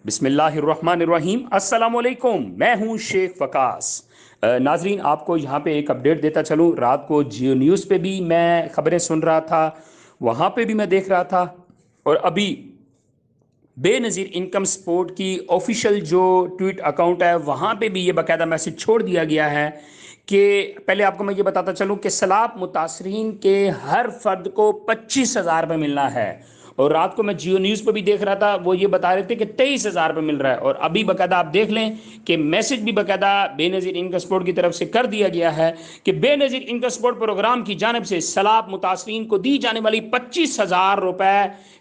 بسم اللہ الرحمن الرحیم، السلام علیکم، میں ہوں شیخ وقاص۔ ناظرین، آپ کو یہاں پہ ایک اپڈیٹ دیتا چلوں۔ رات کو جیو نیوز پہ بھی میں خبریں سن رہا تھا، وہاں پہ بھی میں دیکھ رہا تھا، اور ابھی بے نظیر انکم سپورٹ کی آفیشیل جو ٹویٹ اکاؤنٹ ہے وہاں پہ بھی یہ باقاعدہ میسج چھوڑ دیا گیا ہے کہ پہلے آپ کو میں یہ بتاتا چلوں کہ سیلاب متاثرین کے ہر فرد کو 25,000 روپے ملنا ہے۔ اور رات کو میں جیو نیوز پہ بھی دیکھ رہا تھا، وہ یہ بتا رہے تھے کہ 23,000 روپے مل رہا ہے، اور ابھی باقاعدہ آپ دیکھ لیں کہ میسج بھی باقاعدہ بے نظیر انکم سپورٹ کی طرف سے کر دیا گیا ہے کہ بے نظیر انکم سپورٹ پروگرام کی جانب سے سیلاب متاثرین کو دی جانے والی 25,000 روپے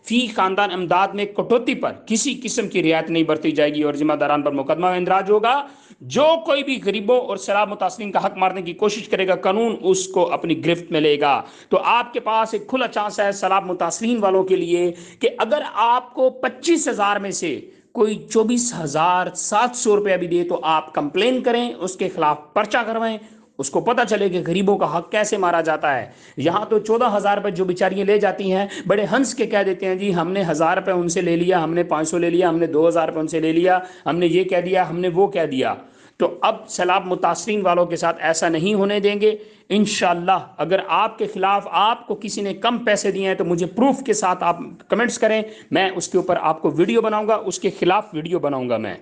فی خاندان امداد میں کٹوتی پر کسی قسم کی رعایت نہیں برتی جائے گی، اور ذمہ داران پر مقدمہ اندراج ہوگا۔ جو کوئی بھی غریبوں اور سیلاب متاثرین کا حق مارنے کی کوشش کرے گا، قانون اس کو اپنی گرفت میں لے گا۔ تو آپ کے پاس ایک کھلا چانس ہے سیلاب متاثرین والوں کے لیے کہ اگر آپ کو 25,000 میں سے کوئی 24,700 روپیہ بھی دے تو آپ کمپلین کریں، اس کے خلاف پرچہ کروائیں، اس کو پتہ چلے کہ غریبوں کا حق کیسے مارا جاتا ہے۔ یہاں تو 14,000 روپے جو بیچاریاں لے جاتی ہیں، بڑے ہنس کے کہہ دیتے ہیں جی ہم نے 1,000 روپے ان سے لے لیا، ہم نے 500 لے لیا، ہم نے 2,000 روپے ان سے لے لیا، ہم نے یہ کہہ دیا، ہم نے وہ کہہ دیا۔ تو اب سیلاب متاثرین والوں کے ساتھ ایسا نہیں ہونے دیں گے انشاءاللہ۔ اگر آپ کے خلاف آپ کو کسی نے کم پیسے دیے ہیں تو مجھے پروف کے ساتھ آپ کمنٹس کریں، میں اس کے اوپر آپ کو ویڈیو بناؤں گا، اس کے خلاف ویڈیو بناؤں گا میں۔